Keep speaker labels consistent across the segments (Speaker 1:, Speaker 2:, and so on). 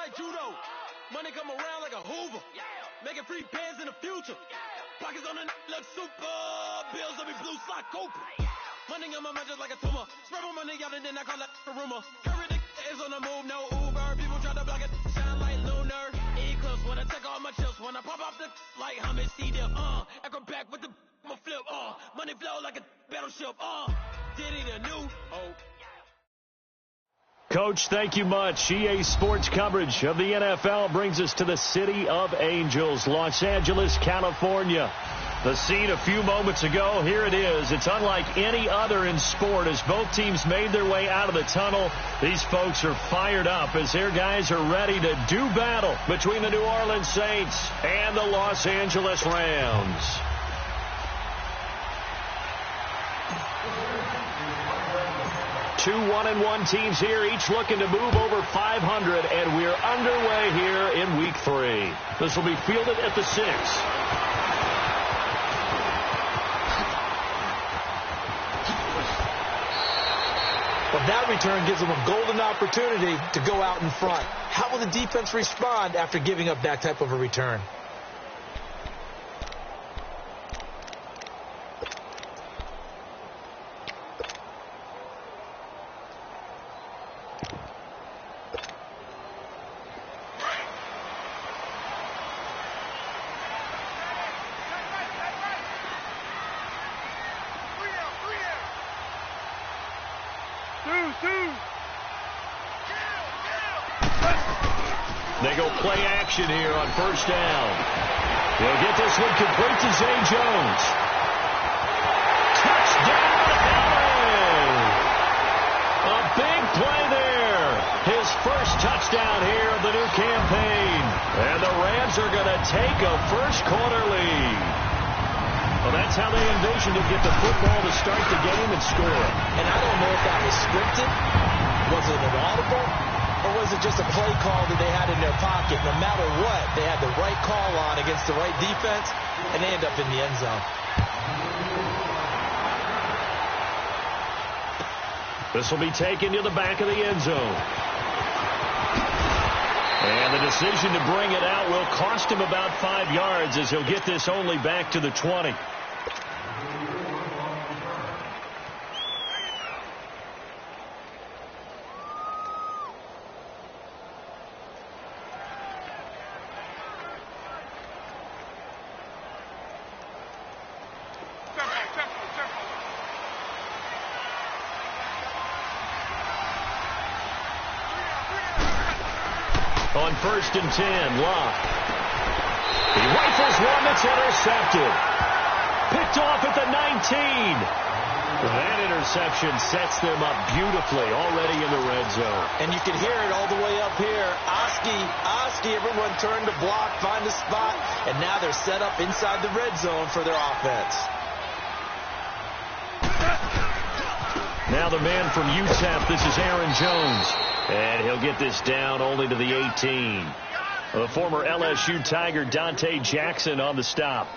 Speaker 1: like judo. Money come around like a Hoover. Making free bands in the future. Pockets on the look super. Bills on me blue slot Cooper. Money on my mind just like a tumor. Spread my money out and then I call it a rumor. Curry the is on the move, no Uber. People try to block it, shine like lunar. Eclipse when I take all my chips. When I pop off the like Hummus C-Dip. Acrobat with the flip. Money flow like a battleship. Diddy the new hope.
Speaker 2: Coach, thank you much. EA Sports coverage of the NFL brings us to the City of Angels, Los Angeles, California. The scene a few moments ago, here it is. It's unlike any other in sport as both teams made their way out of the tunnel. These folks are fired up as their guys are ready to do battle between the New Orleans Saints and the Los Angeles Rams. Two 1-1 teams here, each looking to move over 500, and we're underway here in Week 3. This will be fielded at the 6.
Speaker 3: Well, that return gives them a golden opportunity to go out in front. How will the defense respond after giving up that type of a return?
Speaker 2: They go play action here on first down. They'll get this one complete to Zay Jones. Touchdown, LA! A big play there. His first touchdown here of the new campaign. And the Rams are going to take a first-quarter lead. Well, that's how they envisioned to get the football to start the game and score.
Speaker 3: And I don't know if that was scripted. Was it an audible? Or was it just a play call that they had in their pocket? No matter what, they had the right call on against the right defense, and they end up in the end zone.
Speaker 2: This will be taken to the back of the end zone. And the decision to bring it out will cost him about 5 yards as he'll get this only back to the 20. On 1st and 10, Locke. He rifles one that's intercepted. Picked off at the 19. That interception sets them up beautifully already in the red zone.
Speaker 3: And you can hear it all the way up here. Oski, everyone turned to block, find a spot, and now they're set up inside the red zone for their offense.
Speaker 2: Now the man from UTEP, this is Aaron Jones. And he'll get this down only to the 18. The former LSU Tiger Dante Jackson on the stop.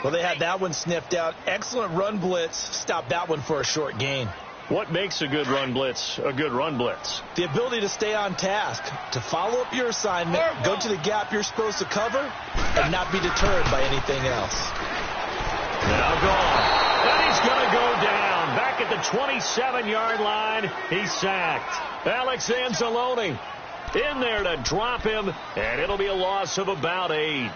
Speaker 3: Well, they had that one sniffed out. Excellent run blitz. Stopped that one for a short gain.
Speaker 2: What makes a good run blitz a good run blitz?
Speaker 3: The ability to stay on task, to follow up your assignment, go to the gap you're supposed to cover, and not be deterred by anything else.
Speaker 2: Now gone. And he's going to go down. Back at the 27-yard line, he's sacked. Alex Anzalone in there to drop him, and it'll be a loss of about 8.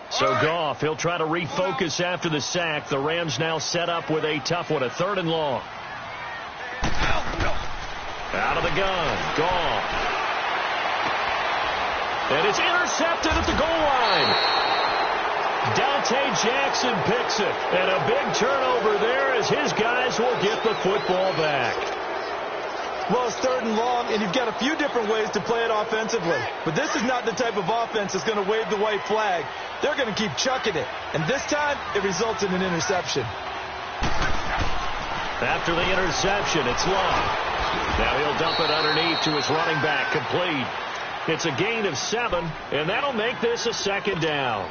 Speaker 2: So Goff, he'll try to refocus after the sack. The Rams now set up with a tough one, a 3rd and long. Out of the gun, Goff. And it's intercepted at the goal line. Dante Jackson picks it. And a big turnover there as his guys will get the football back.
Speaker 3: Well, it's 3rd and long, and you've got a few different ways to play it offensively. But this is not the type of offense that's going to wave the white flag. They're going to keep chucking it. And this time, it results in an interception.
Speaker 2: After the interception, it's Locke. Now he'll dump it underneath to his running back, complete. It's a gain of 7, and that'll make this a second down.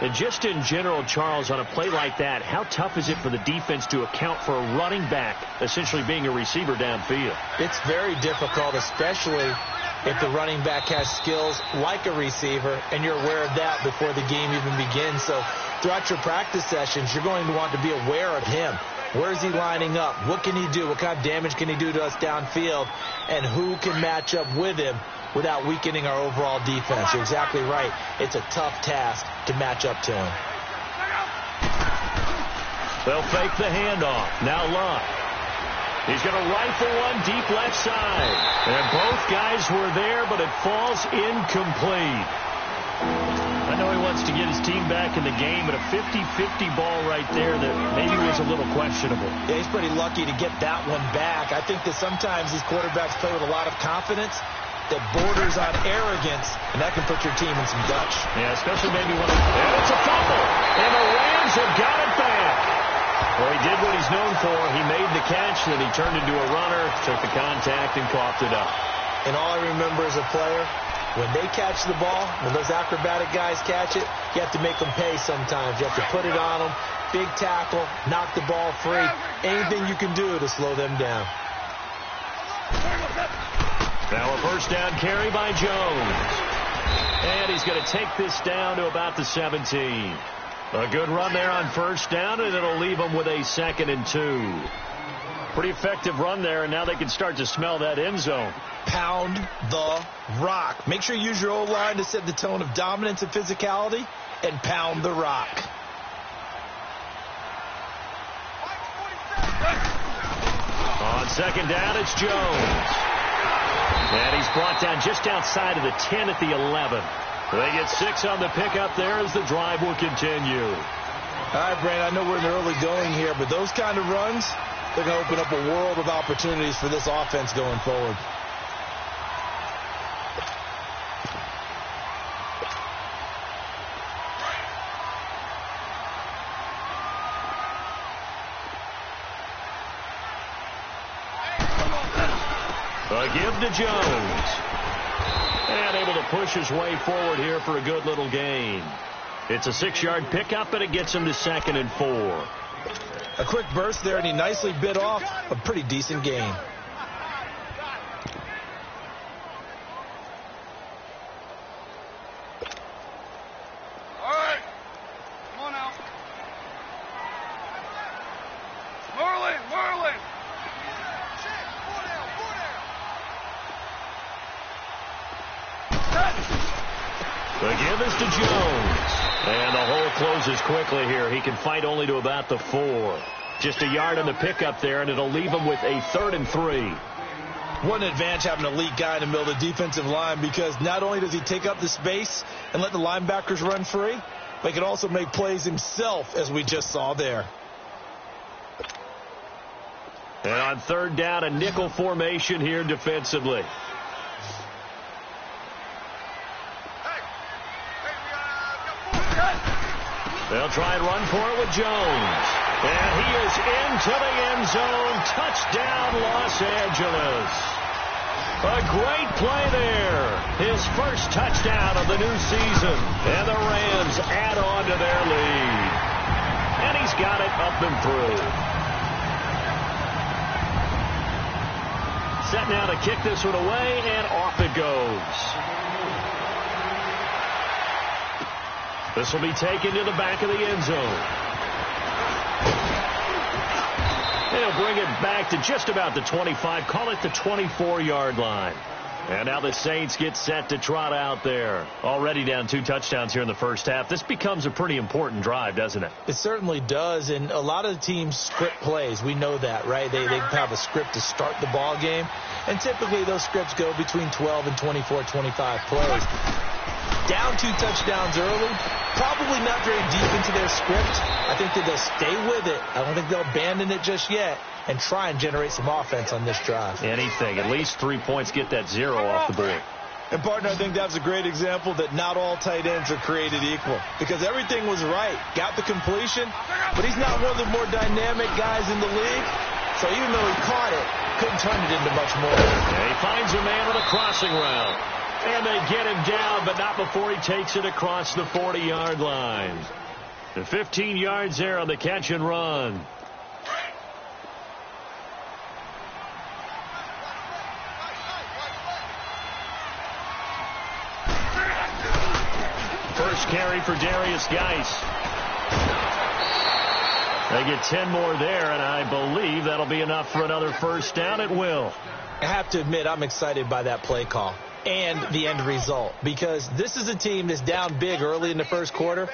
Speaker 2: And just in general, Charles, on a play like that, how tough is it for the defense to account for a running back essentially being a receiver downfield?
Speaker 3: It's very difficult, especially if the running back has skills like a receiver, and you're aware of that before the game even begins. So throughout your practice sessions, you're going to want to be aware of him. Where is he lining up? What can he do? What kind of damage can he do to us downfield? And who can match up with him without weakening our overall defense? You're exactly right. It's a tough task to match up to him.
Speaker 2: They'll fake the handoff. Now Luck. He's going to rifle one deep left side. And both guys were there, but it falls incomplete. I know he wants to get his team back in the game, but a 50-50 ball right there that maybe was a little questionable.
Speaker 3: Yeah, he's pretty lucky to get that one back. I think that sometimes these quarterbacks play with a lot of confidence that borders on arrogance, and that can put your team in some Dutch.
Speaker 2: Yeah, especially maybe when and it's a fumble, and the Rams have got it back. Well, he did what he's known for. He made the catch, then he turned into a runner, took the contact, and coughed it up.
Speaker 3: And all I remember as a player, when they catch the ball, when those acrobatic guys catch it, you have to make them pay sometimes. You have to put it on them, big tackle, knock the ball free, anything you can do to slow them down.
Speaker 2: Now a first down carry by Jones. And he's going to take this down to about the 17. A good run there on first down, and it'll leave them with a 2nd and 2. Pretty effective run there, and now they can start to smell that end zone.
Speaker 3: Pound the rock. Make sure you use your O-line to set the tone of dominance and physicality, and pound the rock.
Speaker 2: On second down, it's Jones. And he's brought down just outside of the 10 at the 11. They get 6 on the pickup there as the drive will continue.
Speaker 3: All right, Brandon, I know we're in the early going here, but those kind of runs, they're going to open up a world of opportunities for this offense going forward.
Speaker 2: A give to Jones. And able to push his way forward here for a good little gain. It's a 6-yard pickup, and it gets him to 2nd and 4.
Speaker 3: A quick burst there, and he nicely bit off a pretty decent gain.
Speaker 4: All right. Come on now. Merlin.
Speaker 2: The give is to Jones. And the hole closes quickly here. He can fight only to about the 4. Just a yard on the pickup there, and it'll leave him with a 3rd and 3.
Speaker 3: What an advantage having an elite guy in the middle of the defensive line, because not only does he take up the space and let the linebackers run free, but he can also make plays himself, as we just saw there.
Speaker 2: And on 3rd down, a nickel formation here defensively. They'll try and run for it with Jones. And he is into the end zone. Touchdown, Los Angeles. A great play there. His first touchdown of the new season. And the Rams add on to their lead. And he's got it up and through. Set now to kick this one away, and off it goes. This will be taken to the back of the end zone. They'll bring it back to just about the 25, call it the 24-yard line. And now the Saints get set to trot out there. Already down 2 touchdowns here in the first half. This becomes a pretty important drive, doesn't it?
Speaker 3: It certainly does, and a lot of the teams script plays. We know that, right? They have a script to start the ball game, and typically those scripts go between 12 and 24, 25 plays. Down 2 touchdowns early, probably not very deep into their script. I think that they'll stay with it. I don't think they'll abandon it just yet and try and generate some offense on this drive.
Speaker 2: Anything. At least 3 points, get that 0 off the board.
Speaker 3: And, partner, I think that's a great example that not all tight ends are created equal, because everything was right. Got the completion, but he's not one of the more dynamic guys in the league. So even though he caught it, couldn't turn it into much more.
Speaker 2: And he finds a man on a crossing route. And they get him down, but not before he takes it across the 40-yard line. The 15 yards there on the catch and run. First carry for Darius Geis. They get 10 more there, and I believe that'll be enough for another first down. It will.
Speaker 3: I have to admit, I'm excited by that play call and the end result, because this is a team that's down big early in the first quarter,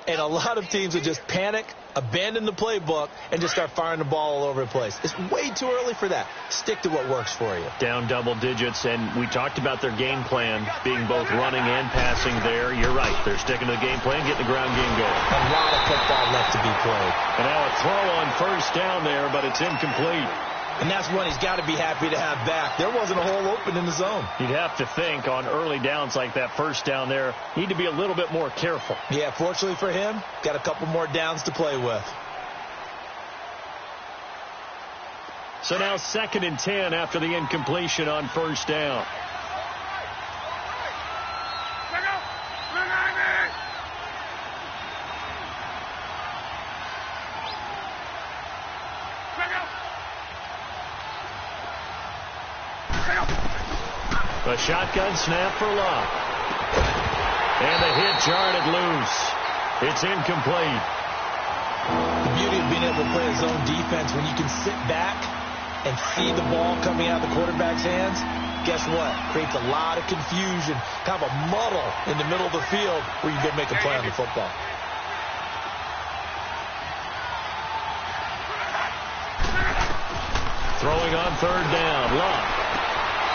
Speaker 3: and a lot of teams will just panic, abandon the playbook, and just start firing the ball all over the place. It's way too early for that. Stick to what works for you.
Speaker 2: Down double digits, and we talked about their game plan being both running and passing there. You're right. They're sticking to the game plan, getting the ground game going.
Speaker 3: A lot of football left to be played.
Speaker 2: And now a throw on first down there, but it's incomplete.
Speaker 3: And that's one he's got to be happy to have back. There wasn't a hole open in the zone.
Speaker 2: You'd have to think on early downs like that first down there, need to be a little bit more careful.
Speaker 3: Yeah, fortunately for him, got a couple more downs to play with.
Speaker 2: So now 2nd and 10 after the incompletion on first down. A shotgun snap for Locke. And the hit jarred it loose. It's incomplete.
Speaker 3: The beauty of being able to play a zone defense when you can sit back and see the ball coming out of the quarterback's hands, guess what? Creates a lot of confusion, kind of a muddle in the middle of the field where you can make a play on the football.
Speaker 2: Throwing on third down, Locke.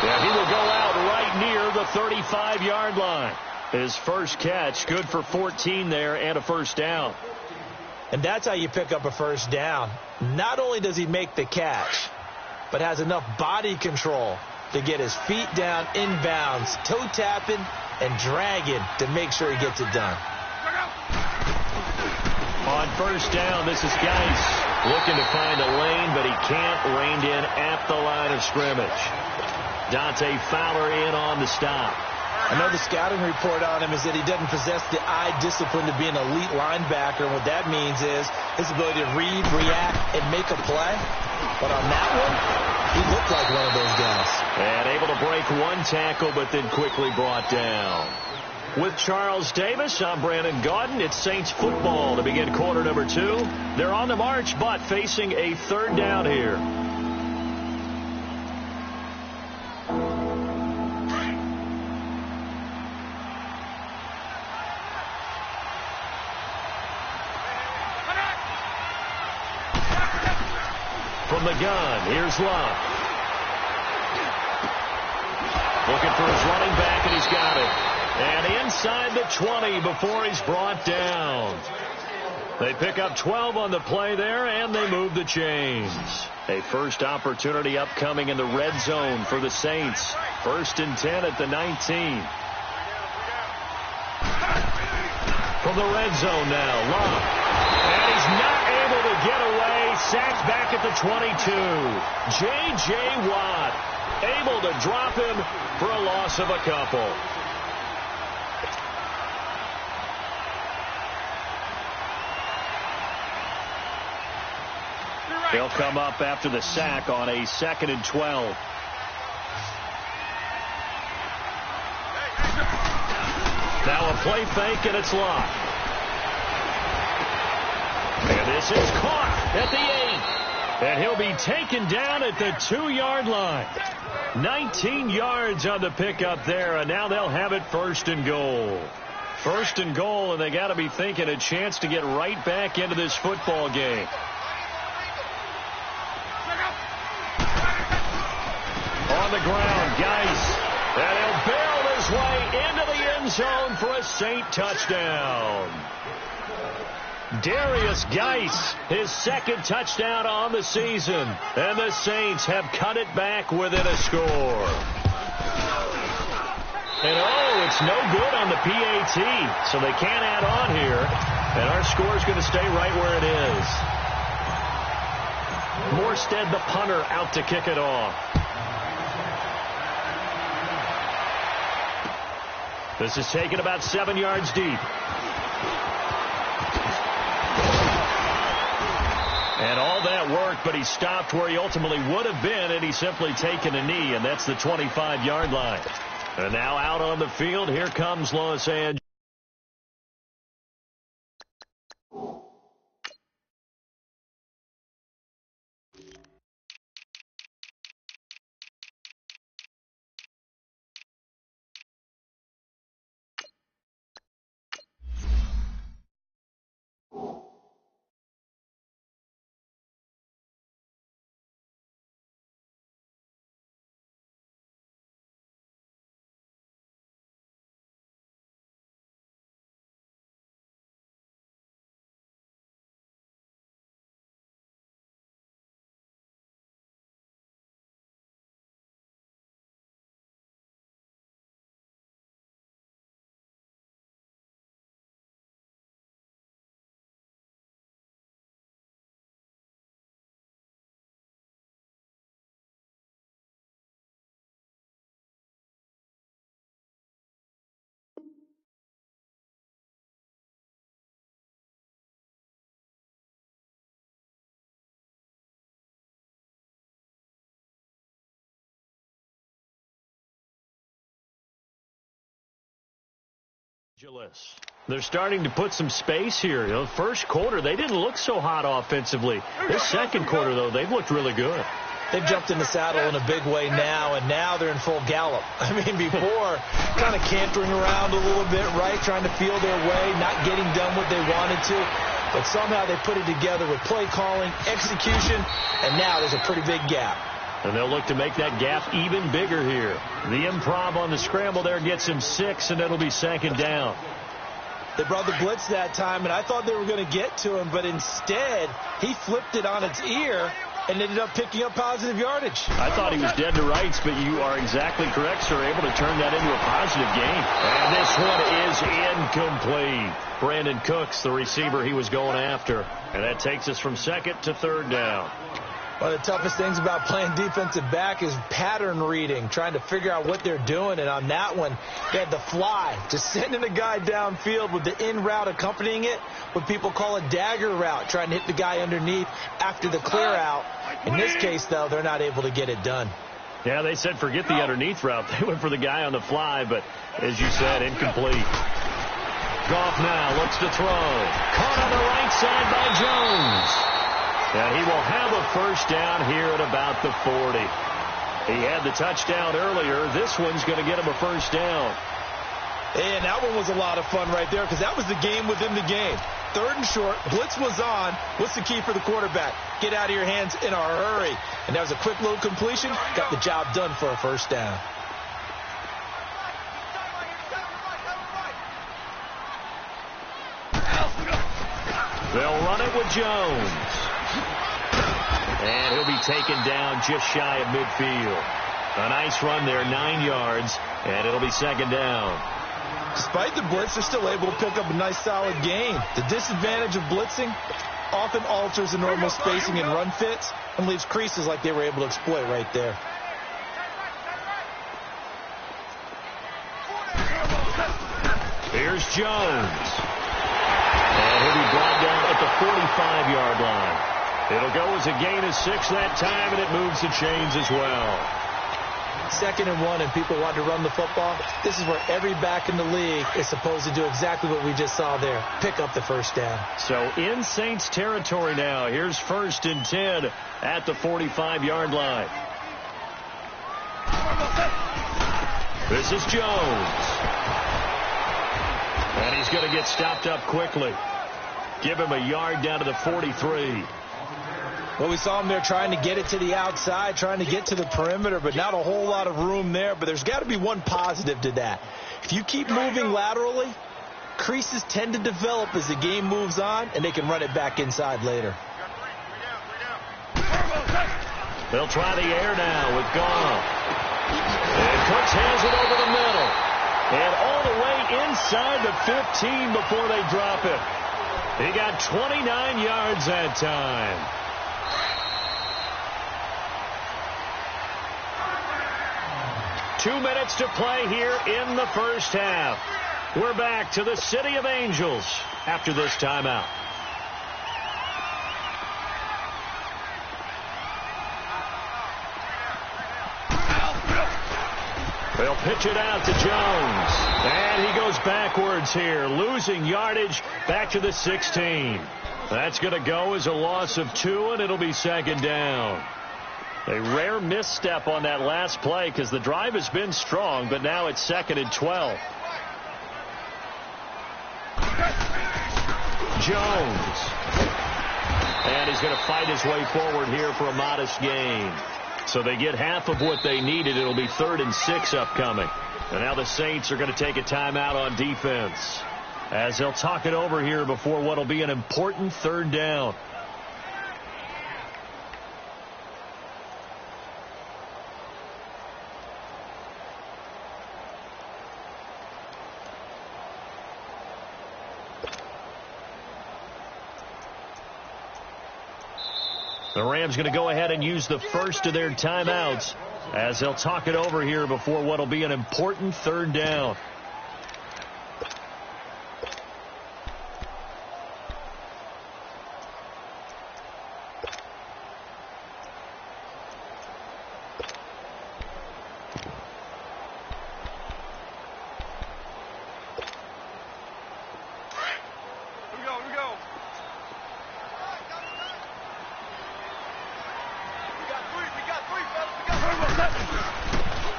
Speaker 2: Yeah, he will go out right near the 35-yard line. His first catch, good for 14 there and a first down.
Speaker 3: And that's how you pick up a first down. Not only does he make the catch, but has enough body control to get his feet down inbounds, toe tapping and dragging to make sure he gets it done.
Speaker 2: On first down, this is Geis looking to find a lane, but he can't. Reined in at the line of scrimmage. Dante Fowler in on the stop.
Speaker 3: I know the scouting report on him is that he doesn't possess the eye discipline to be an elite linebacker. What that means is his ability to read, react, and make a play. But on that one, he looked like one of those guys.
Speaker 2: And able to break one tackle, but then quickly brought down. With Charles Davis, I'm Brandon Gaudin. It's Saints football to begin quarter number 2. They're on the march, but facing a third down here. From the gun, here's Locke. Looking for his running back, and he's got it. And inside the 20 before he's brought down. They pick up 12 on the play there, and they move the chains. A first opportunity upcoming in the red zone for the Saints. 1st and 10 at the 19. From the red zone now, Locke. And he's not able to get away. Sacked back at the 22. J.J. Watt able to drop him for a loss of a couple. They'll come up after the sack on a 2nd and 12. Now a play fake, and it's Locke. And this is caught at the 8. And he'll be taken down at the 2-yard line. 19 yards on the pickup there, and now they'll have it 1st and goal. 1st and goal, and they got to be thinking a chance to get right back into this football game. On the ground, Geis. And he'll barrel his way into the end zone for a Saint touchdown. Darius Geis, his 2nd touchdown on the season. And the Saints have cut it back within a score. And oh, it's no good on the PAT. So they can't add on here. And our score is going to stay right where it is. Morstead, the punter, out to kick it off. This is taken about 7 yards deep. And all that worked, but he stopped where he ultimately would have been, and he's simply taken a knee, and that's the 25-yard line. And now out on the field, here comes Los Angeles. They're starting to put some space here. The first quarter, they didn't look so hot offensively. This second quarter, though, they've looked really good.
Speaker 3: They've jumped in the saddle in a big way now, and now they're in full gallop. I mean, before, kind of cantering around a little bit, right, trying to feel their way, not getting done what they wanted to. But somehow they put it together with play calling, execution, and now there's a pretty big gap.
Speaker 2: And they'll look to make that gap even bigger here. The improv on the scramble there gets him 6, and it'll be second down.
Speaker 3: They brought the blitz that time, and I thought they were going to get to him, but instead he flipped it on its ear and ended up picking up positive yardage.
Speaker 2: I thought he was dead to rights, but you are exactly correct, sir. Able to turn that into a positive gain. And this one is incomplete. Brandon Cooks, the receiver he was going after. And that takes us from second to third down.
Speaker 3: One of the toughest things about playing defensive back is pattern reading, trying to figure out what they're doing. And on that one, they had the fly, just sending a guy downfield with the in route accompanying it, what people call a dagger route, trying to hit the guy underneath after the clear out. In this case, though, they're not able to get it done.
Speaker 2: Yeah, they said forget the underneath route. They went for the guy on the fly, but as you said, incomplete. Goff now looks to throw. Caught on the right side by Jones. And he will have a first down here at about the 40. He had the touchdown earlier. This one's going to get him a first down.
Speaker 3: And that one was a lot of fun right there because that was the game within the game. Third and short, blitz was on. What's the key for the quarterback? Get out of your hands in a hurry. And that was a quick little completion. Got the job done for a first down.
Speaker 2: They'll run it with Jones. And he'll be taken down just shy of midfield. A nice run there, 9 yards, and it'll be second down.
Speaker 3: Despite the blitz, they're still able to pick up a nice, solid gain. The disadvantage of blitzing often alters the normal spacing and run fits and leaves creases like they were able to exploit right there.
Speaker 2: Here's Jones. And he'll be brought down at the 45-yard line. It'll go as a gain of 6 that time, and it moves the chains as well.
Speaker 3: 2nd and 1, and people want to run the football. This is where every back in the league is supposed to do exactly what we just saw there. Pick up the first down.
Speaker 2: So in Saints territory now. Here's 1st and 10 at the 45-yard line. This is Jones. And he's going to get stopped up quickly. Give him a yard down to the 43.
Speaker 3: Well, we saw him there trying to get it to the outside, trying to get to the perimeter, but not a whole lot of room there. But there's got to be one positive to that. If you keep moving laterally, creases tend to develop as the game moves on, and they can run it back inside later.
Speaker 2: They'll try the air now with Goff. And Cooks has it over the middle. And all the way inside the 15 before they drop it. He got 29 yards that time. 2 minutes to play here in the first half. We're back to the City of Angels after this timeout. They'll pitch it out to Jones. And he goes backwards here, losing yardage back to the 16. That's going to go as a loss of 2, and it'll be second down. A rare misstep on that last play because the drive has been strong, but now it's 2nd and 12. Jones. And he's going to fight his way forward here for a modest gain. So they get half of what they needed. It'll be 3rd and 6 upcoming. And now the Saints are going to take a timeout on defense as they'll talk it over here before what will be an important 3rd down. The Rams going to go ahead and use the first of their timeouts as they'll talk it over here before what will be an important 3rd down.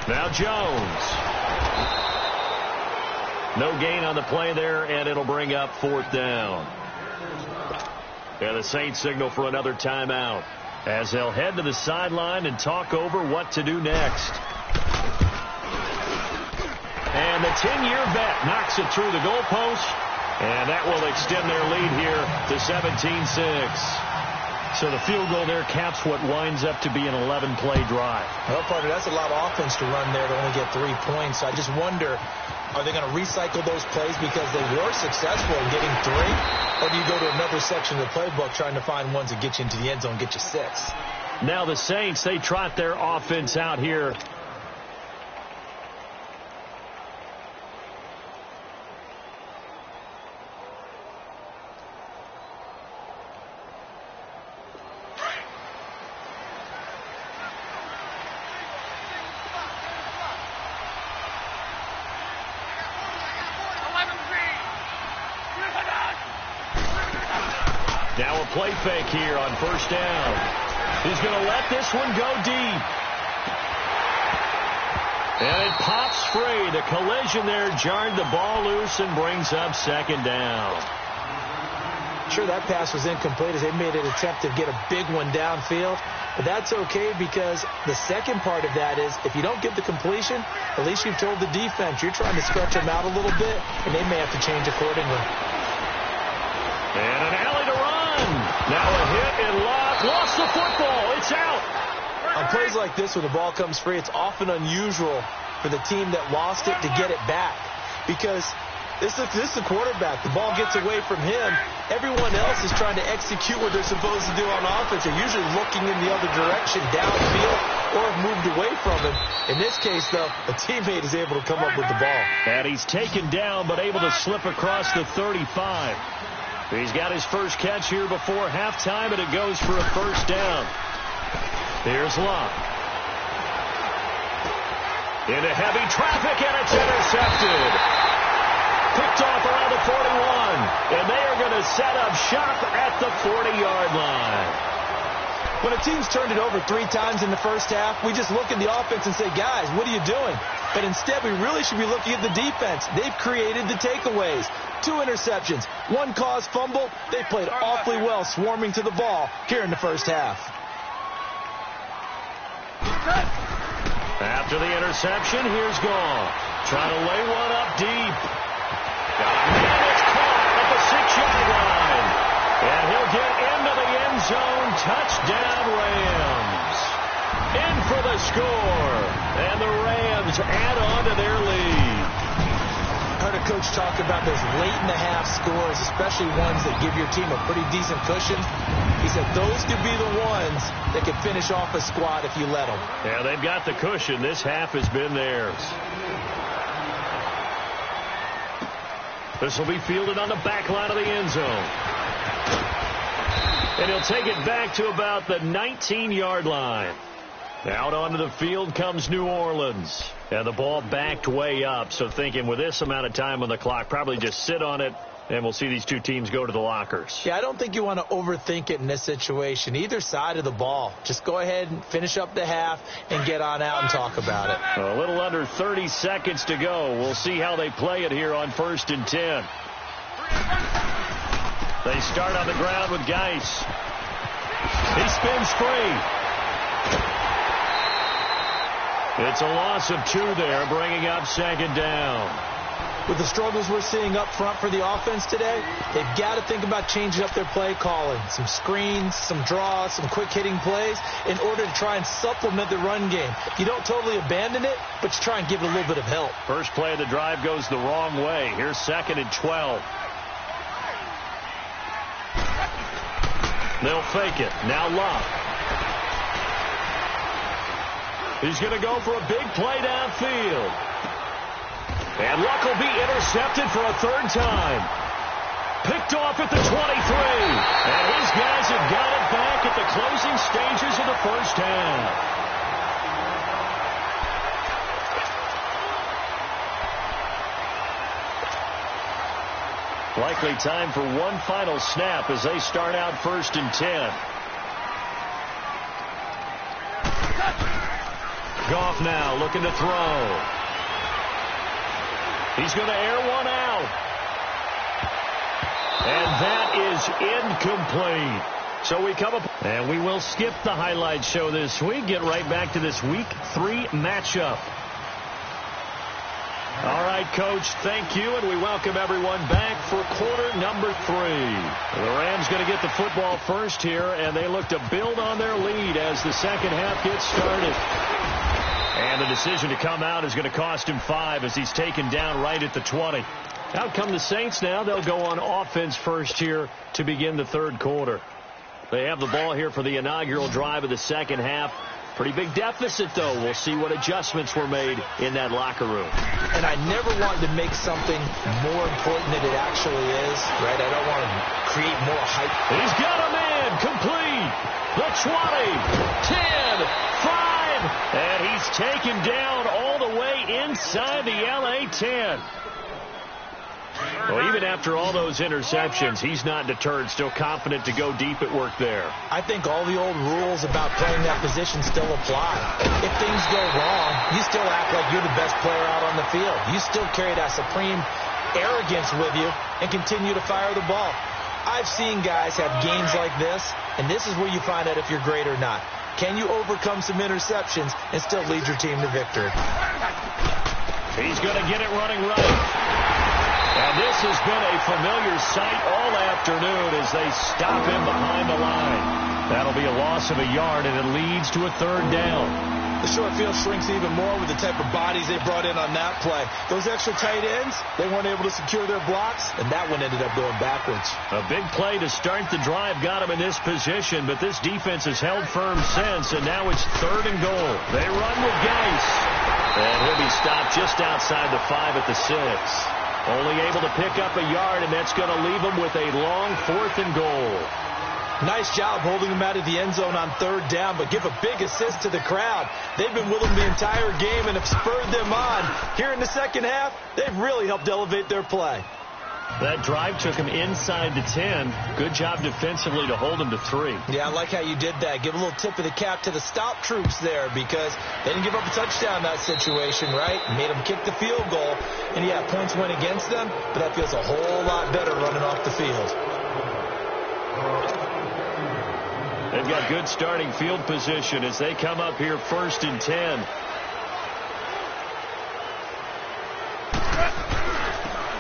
Speaker 2: Now Jones. No gain on the play there, and it'll bring up 4th down. And the Saints signal for another timeout as they'll head to the sideline and talk over what to do next. And the 10-year vet knocks it through the goalpost, and that will extend their lead here to 17-6. So the field goal there caps what winds up to be an 11-play drive.
Speaker 3: Well, partner, that's a lot of offense to run there to only get 3 points. I just wonder, are they going to recycle those plays because they were successful in getting 3? Or do you go to another section of the playbook trying to find ones that get you into the end zone and get you 6?
Speaker 2: Now the Saints, they trot their offense out here. Now a play fake here on 1st down. He's going to let this one go deep. And it pops free. The collision there jarred the ball loose and brings up 2nd down.
Speaker 3: Sure, that pass was incomplete as they made an attempt to get a big one downfield. But that's okay because the second part of that is if you don't get the completion, at least you've told the defense you're trying to stretch them out a little bit, and they may have to change accordingly.
Speaker 2: And an alley to run. Now a hit and lost the football. It's out.
Speaker 3: On plays like this, when the ball comes free, it's often unusual for the team that lost it to get it back. Because this is the quarterback. The ball gets away from him. Everyone else is trying to execute what they're supposed to do on offense. They're usually looking in the other direction, downfield, or have moved away from him. In this case, though, a teammate is able to come up with the ball.
Speaker 2: And he's taken down, but able to slip across the 35. He's got his first catch here before halftime, and it goes for a 1st down. Here's Locke. Into heavy traffic, and it's intercepted. Picked off around the 41, and they are going to set up shop at the 40-yard line.
Speaker 3: When a team's turned it over 3 times in the first half, we just look at the offense and say, guys, what are you doing? But instead, we really should be looking at the defense. They've created the takeaways. 2 interceptions, 1 caused fumble. They played awfully well swarming to the ball here in the first half.
Speaker 2: After the interception, here's Gall. Trying to lay one up deep. And it's caught at the 6-yard line. And he'll get into the end zone. Touchdown, Rams. In for the score. And the Rams add on to their lead.
Speaker 3: I heard a coach talk about those late-in-the-half scores, especially ones that give your team a pretty decent cushion. He He said those could be the ones that could finish off a squad if you let them.
Speaker 2: Yeah, they've got the cushion. This half has been theirs. This will be fielded on the back line of the end zone. And he'll take it back to about the 19-yard line. Out onto the field comes New Orleans. And the ball backed way up. So thinking with this amount of time on the clock, probably just sit on it, and we'll see these two teams go to the lockers.
Speaker 3: Yeah, I don't think you want to overthink it in this situation. Either side of the ball. Just go ahead and finish up the half and get on out and talk about it.
Speaker 2: A little under 30 seconds to go. We'll see how they play it here on 1st and 10. They start on the ground with Geis. He spins free. It's a loss of 2 there, bringing up 2nd down.
Speaker 3: With the struggles we're seeing up front for the offense today, they've got to think about changing up their play calling. Some screens, some draws, some quick-hitting plays in order to try and supplement the run game. You don't totally abandon it, but you try and give it a little bit of help.
Speaker 2: First play of the drive goes the wrong way. Here's 2nd and 12. They'll fake it. Now Love. He's going to go for a big play downfield. And Luck will be intercepted for a 3rd time. Picked off at the 23. And his guys have got it back at the closing stages of the 1st half. Likely time for one final snap as they start out 1st and 10. Goff now looking to throw. He's going to air one out. And that is incomplete. So we come up, and we will skip the highlight show this week. Get right back to this Week 3 matchup. All right, Coach, thank you, and we welcome everyone back for quarter number 3. The Rams going to get the football first here, and they look to build on their lead as the second half gets started. And the decision to come out is going to cost him 5 as he's taken down right at the 20. Out come the Saints now. They'll go on offense first here to begin the 3rd quarter. They have the ball here for the inaugural drive of the second half. Pretty big deficit, though. We'll see what adjustments were made in that locker room.
Speaker 3: And I never wanted to make something more important than it actually is, right? I don't want to create more hype.
Speaker 2: He's got a man complete. The 20, 10, 5, and he's taken down all the way inside the LA 10. Well, even after all those interceptions, he's not deterred, still confident to go deep at work there.
Speaker 3: I think all the old rules about playing that position still apply. If things go wrong, you still act like you're the best player out on the field. You still carry that supreme arrogance with you and continue to fire the ball. I've seen guys have games like this, and this is where you find out if you're great or not. Can you overcome some interceptions and still lead your team to victory?
Speaker 2: He's going to get it running right. And this has been a familiar sight all afternoon as they stop him behind the line. That'll be a loss of a yard, and it leads to a 3rd down.
Speaker 3: The short field shrinks even more with the type of bodies they brought in on that play. Those extra tight ends, they weren't able to secure their blocks, and that one ended up going backwards.
Speaker 2: A big play to start the drive got him in this position, but this defense has held firm since, and now it's 3rd and goal. They run with Geis, and he'll be stopped just outside the 5 at the 6. Only able to pick up a yard, and that's going to leave him with a long 4th and goal.
Speaker 3: Nice job holding him out of the end zone on 3rd down, but give a big assist to the crowd. They've been with him the entire game and have spurred them on. Here in the second half, they've really helped elevate their play.
Speaker 2: That drive took him inside the 10. Good job defensively to hold him to 3.
Speaker 3: Yeah, I like how you did that. Give a little tip of the cap to the stop troops there because they didn't give up a touchdown in that situation, right? Made them kick the field goal. And, yeah, points went against them, but that feels a whole lot better running off the field.
Speaker 2: They've got good starting field position as they come up here 1st and 10.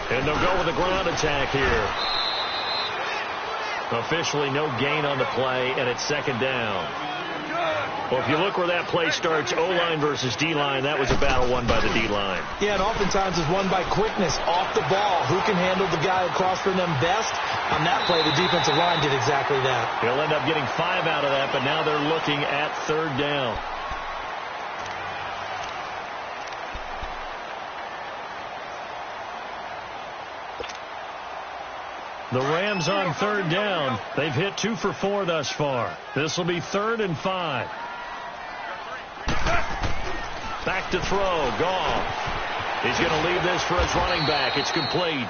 Speaker 2: And they'll go with a ground attack here. Officially no gain on the play, and it's 2nd down. Well, if you look where that play starts, O-line versus D-line, that was a battle won by the D-line.
Speaker 3: Yeah, and oftentimes it's won by quickness, off the ball. Who can handle the guy across from them best? On that play, the defensive line did exactly that.
Speaker 2: He'll end up getting 5 out of that, but now they're looking at 3rd down. The Rams on 3rd down. They've hit 2 for 4 thus far. This will be 3rd and 5. Back to throw. Goff. He's going to leave this for his running back. It's complete.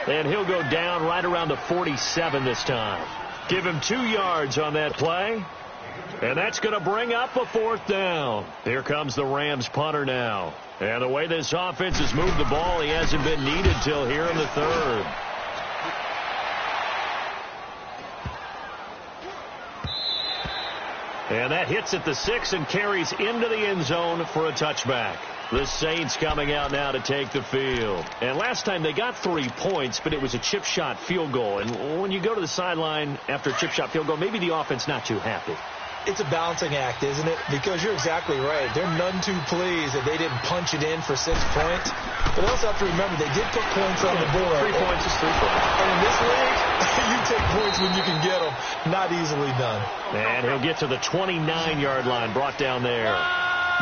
Speaker 2: And he'll go down right around the 47 this time. Give him 2 yards on that play. And that's going to bring up a 4th down. Here comes the Rams punter now. And the way this offense has moved the ball, he hasn't been needed till here in the 3rd. And that hits at the 6 and carries into the end zone for a touchback. The Saints coming out now to take the field. And last time they got 3 points, but it was a chip shot field goal. And when you go to the sideline after a chip shot field goal, maybe the offense not too happy.
Speaker 3: It's a balancing act, isn't it? Because you're exactly right. They're none too pleased that they didn't punch it in for 6 points. But also have to remember, they did put points on the board.
Speaker 2: 3 points is 3 points.
Speaker 3: And in this league, you take points when you can get them. Not easily done.
Speaker 2: And he'll get to the 29-yard line, brought down there.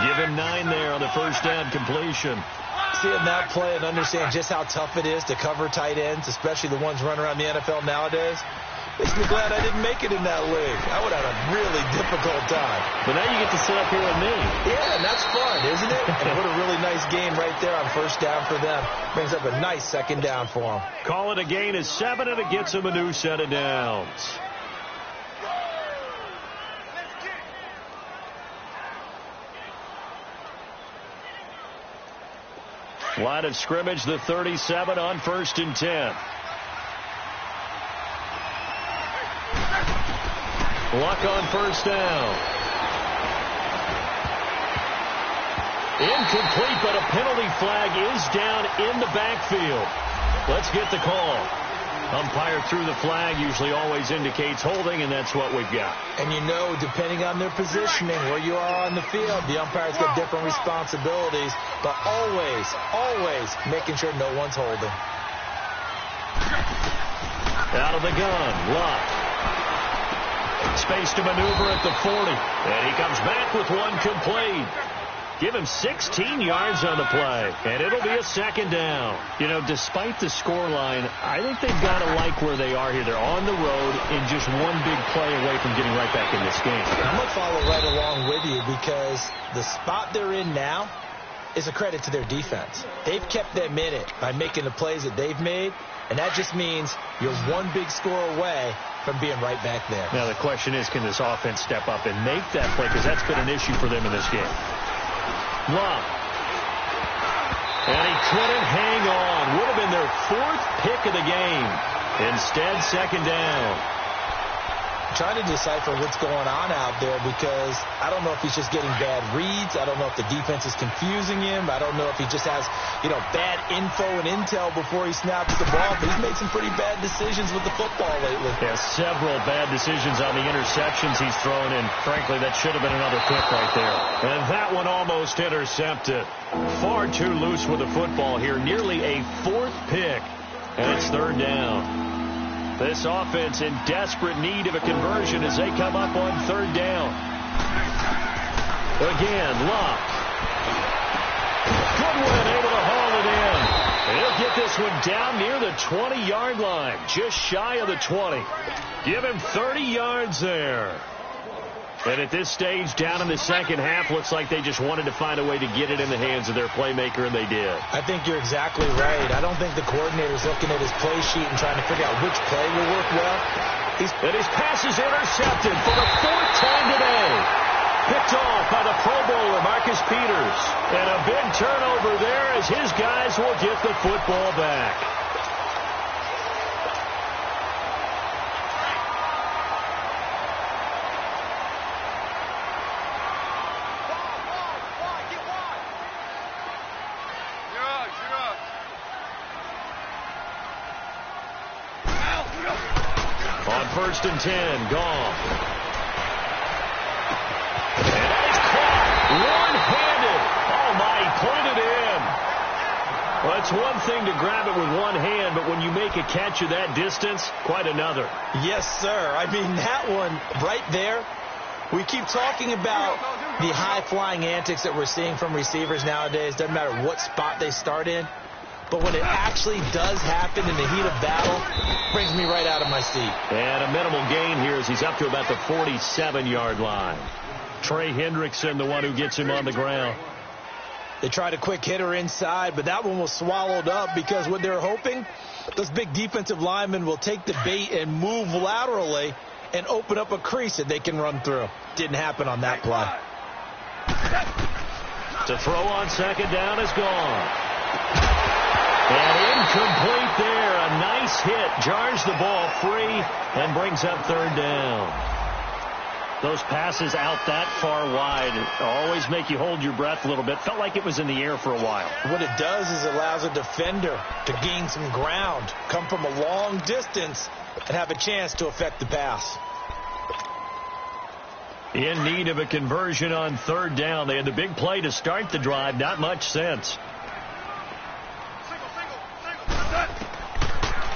Speaker 2: Give him 9 there on the first down completion.
Speaker 3: Seeing that play and understand just how tough it is to cover tight ends, especially the ones running around the NFL nowadays, makes me glad I didn't make it in that league. I would have had a really difficult time.
Speaker 2: But now you get to sit up here with me.
Speaker 3: Yeah, and that's fun, isn't it? And what a really nice game right there on first down for them. Brings up a nice 2nd down for them.
Speaker 2: Call it a gain of 7, and it gets them a new set of downs. Line of scrimmage, the 37 on 1st and 10. Luck on first down. Incomplete, but a penalty flag is down in the backfield. Let's get the call. Umpire threw the flag, usually always indicates holding, and that's what we've got.
Speaker 3: And you know, depending on their positioning, where you are on the field, the umpire's got different responsibilities, but always making sure no one's holding.
Speaker 2: Out of the gun, Luck. Space to maneuver at the 40. And he comes back with 1 complete. Give him 16 yards on the play. And it'll be a 2nd down. You know, despite the scoreline, I think they've got to like where they are here. They're on the road and just 1 big play away from getting right back in this game.
Speaker 3: I'm going to follow right along with you because the spot they're in now is a credit to their defense. They've kept them in it by making the plays that they've made. And that just means you're 1 big score away from being right back there.
Speaker 2: Now the question is, can this offense step up and make that play? Because that's been an issue for them in this game. Love. And he couldn't hang on. Would have been their 4th pick of the game. Instead, 2nd down.
Speaker 3: Trying to decipher what's going on out there because I don't know if he's just getting bad reads. I don't know if the defense is confusing him. I don't know if he just has, bad info and intel before he snaps the ball. But he's made some pretty bad decisions with the football lately.
Speaker 2: Yeah, several bad decisions on the interceptions he's thrown in. Frankly, that should have been another pick right there. And that one almost intercepted. Far too loose with the football here. Nearly a 4th pick. And it's 3rd down. This offense in desperate need of a conversion as they come up on 3rd down. Again, Luck. Goodwin able to haul it in. He'll get this one down near the 20-yard line, just shy of the 20. Give him 30 yards there. And at this stage, down in the 2nd half, looks like they just wanted to find a way to get it in the hands of their playmaker, and they did.
Speaker 3: I think you're exactly right. I don't think the coordinator's looking at his play sheet and trying to figure out which play will work well.
Speaker 2: And his pass is intercepted for the 4th time today. Picked off by the Pro Bowler, Marcus Peters. And a big turnover there as his guys will get the football back. On 1st and 10, Goff. And One-handed. Oh, my, he pointed in. Well, it's one thing to grab it with one hand, but when you make a catch of that distance, quite another.
Speaker 3: Yes, sir. I mean, that one right there, we keep talking about the high-flying antics that we're seeing from receivers nowadays. Doesn't matter what spot they start in. But when it actually does happen in the heat of battle, it brings me right out of my seat.
Speaker 2: And a minimal gain here as he's up to about the 47-yard line. Trey Hendrickson, the one who gets him on the ground.
Speaker 3: They tried a quick hitter inside, but that one was swallowed up because what they're hoping, those big defensive linemen will take the bait and move laterally and open up a crease that they can run through. Didn't happen on that play.
Speaker 2: To throw on second down is gone. And incomplete there. A nice hit. Jars the ball free and brings up third down. Those passes out that far wide always make you hold your breath a little bit. Felt like it was in the air for a while.
Speaker 3: What it does is it allows a defender to gain some ground, come from a long distance, and have a chance to affect the pass.
Speaker 2: In need of a conversion on third down. They had the big play to start the drive. Not much sense.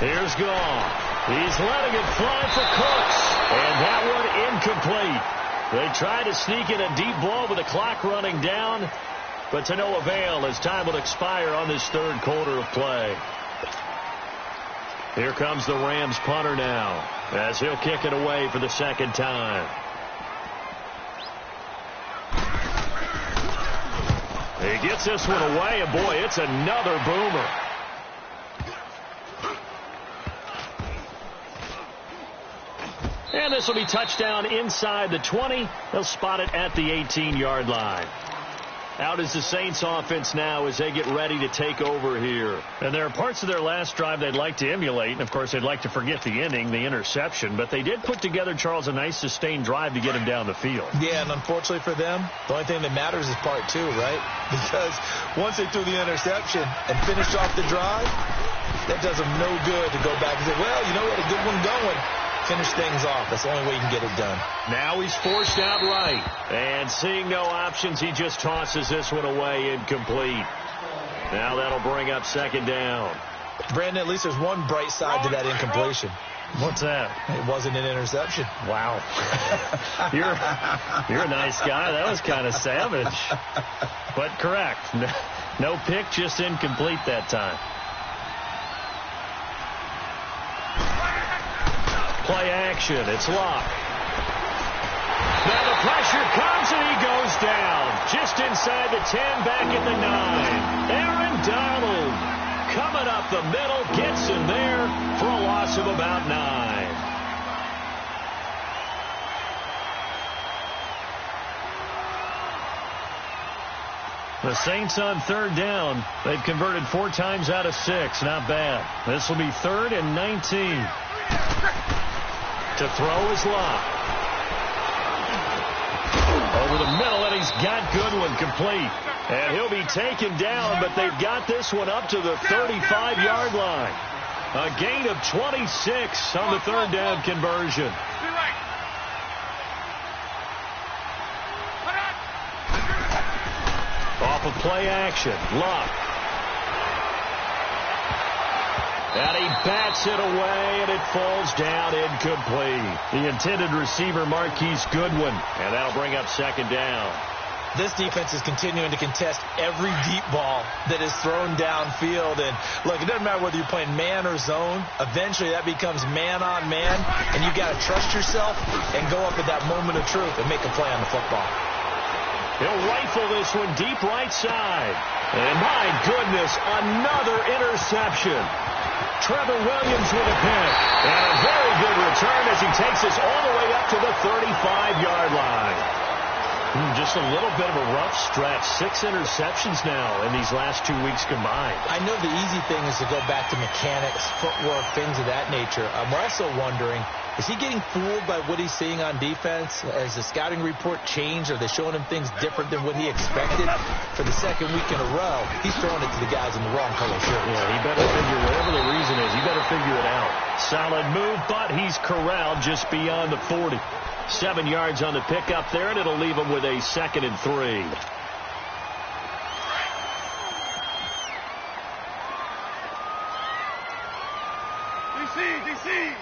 Speaker 2: Here's Gall. He's letting it fly for Cooks. And that one incomplete. They try to sneak in a deep ball with the clock running down, but to no avail as time will expire on this third quarter of play. Here comes the Rams punter now as he'll kick it away for the second time. He gets this one away, and boy, it's another boomer. And this will be touchdown inside the 20. They'll spot it at the 18-yard line. Out is the Saints offense now as they get ready to take over here. And there are parts of their last drive they'd like to emulate. And, of course, they'd like to forget the ending, the interception. But they did put together, Charles, a nice sustained drive to get him down the field.
Speaker 3: Yeah, and unfortunately for them, the only thing that matters is part two, right? Because once they threw the interception and finished off the drive, that does them no good to go back and say, well, you know what, a good one going. Finish things off. That's the only way you can get it done.
Speaker 2: Now he's forced out right. And seeing no options, he just tosses this one away incomplete. Now that'll bring up second down.
Speaker 3: Brandon, at least there's one bright side to that incompletion.
Speaker 2: What's that?
Speaker 3: It wasn't an interception.
Speaker 2: Wow. You're a nice guy. That was kind of savage. But correct. No pick, just incomplete that time. Play action. It's Locke. Now the pressure comes and he goes down. Just inside the 10, back at the 9. Aaron Donald coming up the middle, gets in there for a loss of about 9. The Saints on third down. They've converted 4 times out of 6. Not bad. This will be 3rd and 19. To throw is Locke. Over the middle, and he's got Goodwin complete. And he'll be taken down, but they've got this one up to the 35-yard line. A gain of 26 on the third down conversion. Off of play action, Locke. And he bats it away, and it falls down incomplete. The intended receiver, Marquise Goodwin. And that'll bring up second down.
Speaker 3: This defense is continuing to contest every deep ball that is thrown downfield. And, look, it doesn't matter whether you're playing man or zone. Eventually, that becomes man-on-man, and you've got to trust yourself and go up at that moment of truth and make a play on the football.
Speaker 2: He'll rifle this one deep right side. And, my goodness, another interception. Trevor Williams with a pick. And a very good return as he takes this all the way up to the 35-yard line. Just a little bit of a rough stretch. 6 interceptions now in these last 2 weeks combined.
Speaker 3: I know the easy thing is to go back to mechanics, footwork, things of that nature. We're also wondering, is he getting fooled by what he's seeing on defense? Has the scouting report changed? Are they showing him things different than what he expected? For the second week in a row, he's throwing it to the guys in the wrong color shirt.
Speaker 2: Yeah, he better figure, whatever the reason is, he better figure it out. Solid move, but he's corralled just beyond the 40. 7 yards on the pickup there, and it'll leave them with a 2nd and 3.
Speaker 4: DC.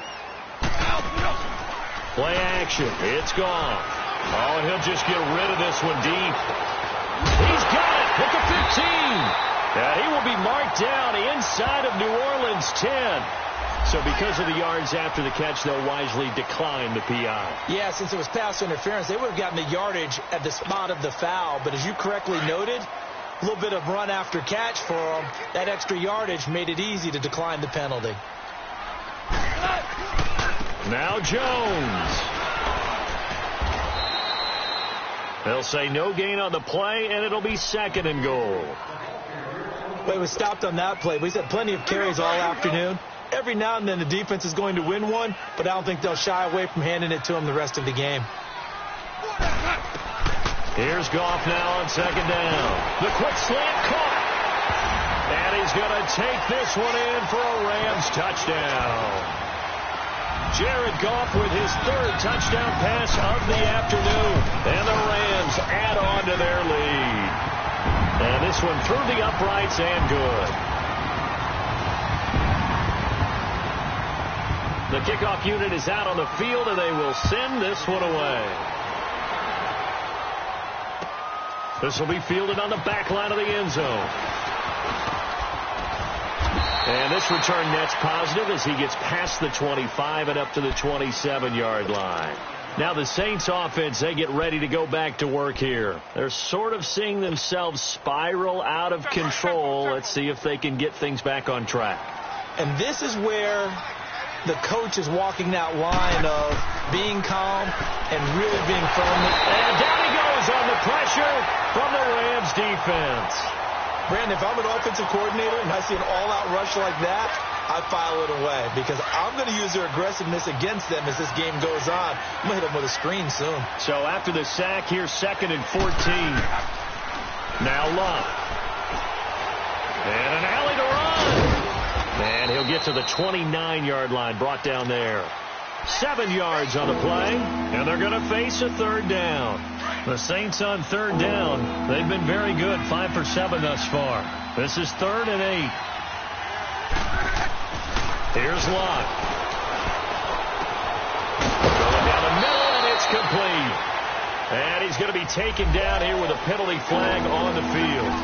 Speaker 2: Play action. It's gone. Oh, and he'll just get rid of this one deep. He's got it at the 15. And he will be marked down inside of New Orleans 10. So because of the yards after the catch, they'll wisely decline the PI.
Speaker 3: Yeah, since it was pass interference, they would have gotten the yardage at the spot of the foul. But as you correctly noted, a little bit of run after catch for them. That extra yardage made it easy to decline the penalty.
Speaker 2: Now Jones. They'll say no gain on the play, and it'll be 2nd and goal.
Speaker 3: Well, it was stopped on that play. We've had plenty of carries all afternoon. Every now and then the defense is going to win one, but I don't think they'll shy away from handing it to him the rest of the game.
Speaker 2: Here's Goff now on 2nd down. The quick slant caught. And he's going to take this one in for a Rams touchdown. Jared Goff with his 3rd touchdown pass of the afternoon. And the Rams add on to their lead. And this one through the uprights and good. The kickoff unit is out on the field, and they will send this one away. This will be fielded on the back line of the end zone. And this return net's positive as he gets past the 25 and up to the 27-yard line. Now the Saints offense, they get ready to go back to work here. They're sort of seeing themselves spiral out of control. Let's see if they can get things back on track.
Speaker 3: And this is where the coach is walking that line of being calm and really being firm.
Speaker 2: And down he goes on the pressure from the Rams defense.
Speaker 3: Brandon, if I'm an offensive coordinator and I see an all-out rush like that, I file it away because I'm going to use their aggressiveness against them as this game goes on. I'm going to hit them with a screen soon.
Speaker 2: So after the sack, here's 2nd and 14. Now Love. And an alley to run. And he'll get to the 29-yard line, brought down there. 7 yards on the play, and they're going to face a 3rd down. The Saints on 3rd down, they've been very good, 5 for 7 thus far. This is 3rd and 8. Here's Locke. Going down the middle, and it's complete. And he's going to be taken down here with a penalty flag on the field.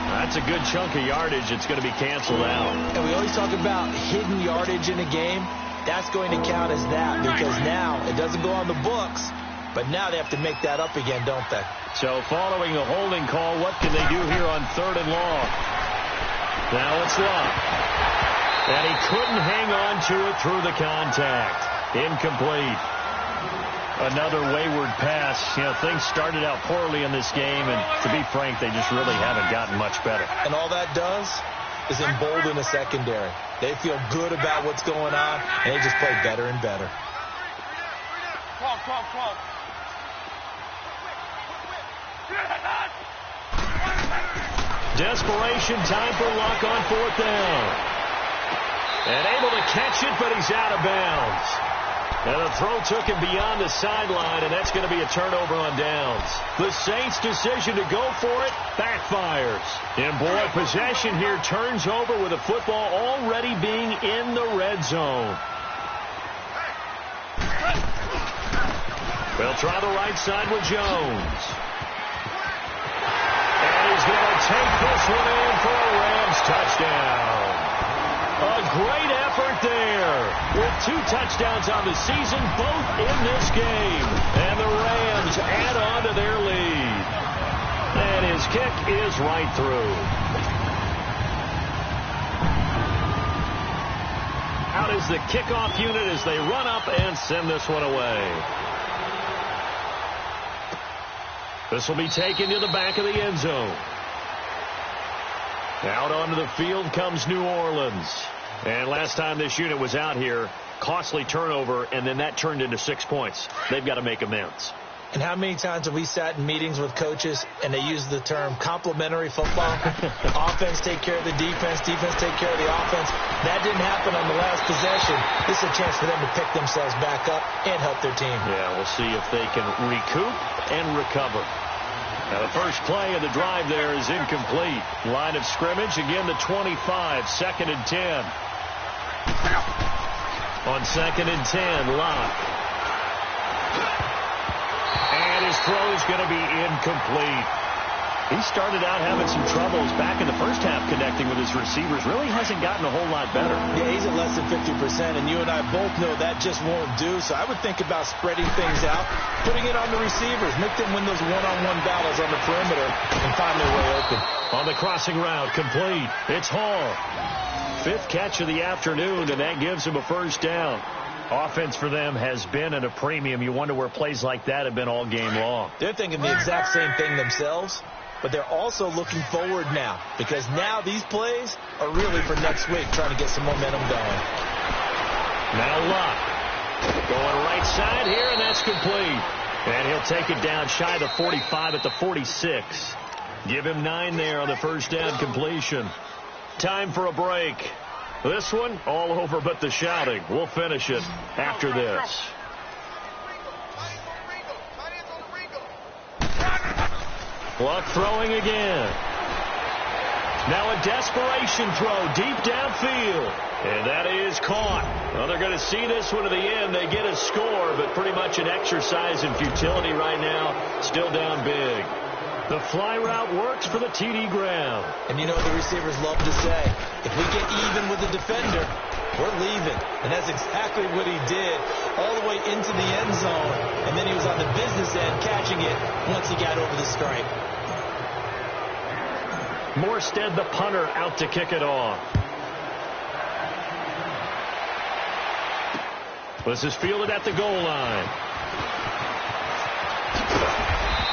Speaker 2: That's a good chunk of yardage. It's going to be canceled out.
Speaker 3: And we always talk about hidden yardage in a game. That's going to count as that because now it doesn't go on the books, but now they have to make that up again, don't they?
Speaker 2: So following a holding call, what can they do here on 3rd and long? Now it's Love. And he couldn't hang on to it through the contact. Incomplete. Another wayward pass. You know, things started out poorly in this game, and to be frank, they just really haven't gotten much better.
Speaker 3: And all that does is embolden the secondary. They feel good about what's going on, and they just play better and better.
Speaker 2: Desperation time for Luck on 4th down. And able to catch it, but he's out of bounds. And the throw took him beyond the sideline, and that's going to be a turnover on downs. The Saints' decision to go for it backfires. And boy, possession here turns over with the football already being in the red zone. They'll try the right side with Jones. And he's going to take this one in for a Rams touchdown. A great effort there with 2 touchdowns on the season, both in this game. And the Rams add on to their lead. And his kick is right through. Out is the kickoff unit as they run up and send this one away. This will be taken to the back of the end zone. Out onto the field comes New Orleans. And last time this unit was out here, costly turnover, and then that turned into 6 points. They've got to make amends.
Speaker 3: And how many times have we sat in meetings with coaches and they use the term complementary football? Offense take care of the defense, defense take care of the offense. That didn't happen on the last possession. This is a chance for them to pick themselves back up and help their team.
Speaker 2: Yeah, we'll see if they can recoup and recover. Now, the first play of the drive there is incomplete. Line of scrimmage, again, the 25, 2nd and 10. On 2nd and 10, Locke. And his throw is going to be incomplete. He started out having some troubles back in the first half connecting with his receivers. Really hasn't gotten a whole lot better.
Speaker 3: Yeah, he's at less than 50%, and you and I both know that just won't do. So I would think about spreading things out, putting it on the receivers, make them win those one-on-one battles on the perimeter, and find their way open.
Speaker 2: On the crossing route, complete. It's Hall. 5th catch of the afternoon, and that gives him a first down. Offense for them has been at a premium. You wonder where plays like that have been all game long.
Speaker 3: They're thinking the exact same thing themselves, but they're also looking forward now, because now these plays are really for next week, trying to get some momentum going.
Speaker 2: Now Locke going right side here, and that's complete. And he'll take it down shy of the 45 at the 46. Give him 9 there on the first down completion. Time for a break. This one, all over but the shouting. We'll finish it after this. Luck throwing again. Now a desperation throw deep downfield. And that is caught. Well, they're going to see this one to the end. They get a score, but pretty much an exercise in futility right now. Still down big. The fly route works for the TD ground.
Speaker 3: And you know what the receivers love to say? If we get even with the defender, we're leaving. And that's exactly what he did all the way into the end zone. And then he was on the business end catching it once he got over the stripe.
Speaker 2: Morstead, the punter, out to kick it off. This is fielded at the goal line.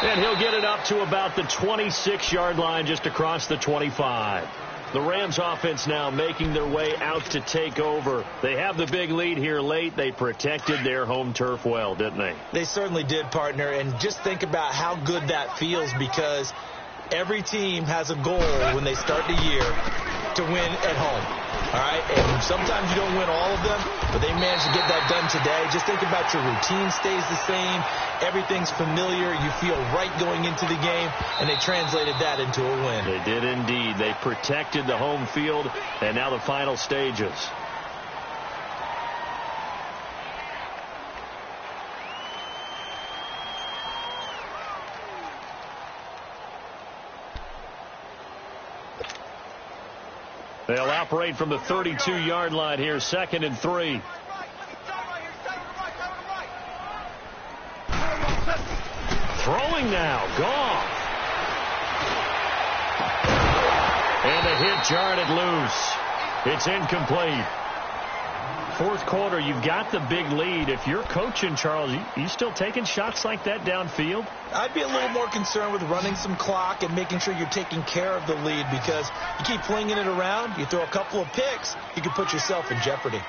Speaker 2: And he'll get it up to about the 26-yard line, just across the 25. The Rams offense now making their way out to take over. They have the big lead here late. They protected their home turf well, didn't they?
Speaker 3: They certainly did, partner. And just think about how good that feels, because every team has a goal when they start the year to win at home. All right, and sometimes you don't win all of them, but they managed to get that done today. Just think about your routine stays the same. Everything's familiar. You feel right going into the game, and they translated that into a win.
Speaker 2: They did indeed. They protected the home field, and now the final stages. They'll operate from the 32-yard line here, 2nd and 3. Throwing now, Goff. And the hit jarred it loose. It's incomplete. 4th quarter, you've got the big lead. If you're coaching, Charles, you still taking shots like that downfield?
Speaker 3: I'd be a little more concerned with running some clock and making sure you're taking care of the lead, because you keep flinging it around, you throw a couple of picks, you can put yourself in jeopardy.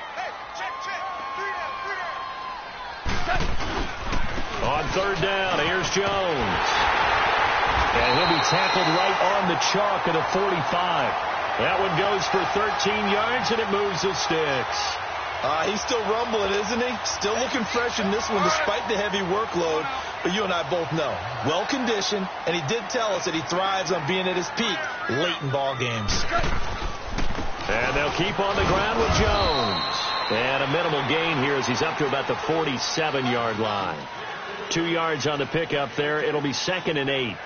Speaker 2: On 3rd down, here's Jones. And he'll be tackled right on the chalk at a 45. That one goes for 13 yards, and it moves the sticks.
Speaker 3: He's still rumbling, isn't he? Still looking fresh in this one despite the heavy workload. But you and I both know, well-conditioned, and he did tell us that he thrives on being at his peak late in ball games.
Speaker 2: And they'll keep on the ground with Jones. And a minimal gain here as he's up to about the 47-yard line. 2 yards on the pickup there. It'll be 2nd and 8.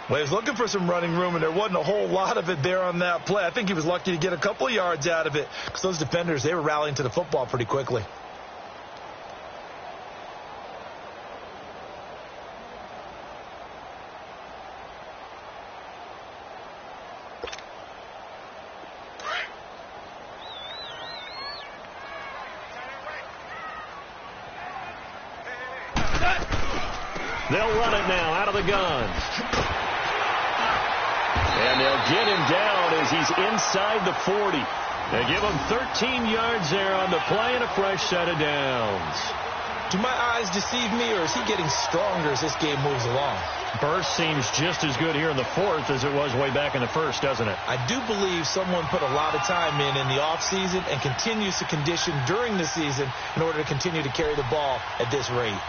Speaker 3: Well, he was looking for some running room, and there wasn't a whole lot of it there on that play. I think he was lucky to get a couple of yards out of it, because those defenders, they were rallying to the football pretty quickly.
Speaker 2: They'll run it now out of the gun. And they'll get him down as he's inside the 40. They give him 13 yards there on the play and a fresh set of downs.
Speaker 3: Do my eyes deceive me, or is he getting stronger as this game moves along?
Speaker 2: Burst seems just as good here in the fourth as it was way back in the first, doesn't it?
Speaker 3: I do believe someone put a lot of time in the offseason and continues to condition during the season in order to continue to carry the ball at this rate.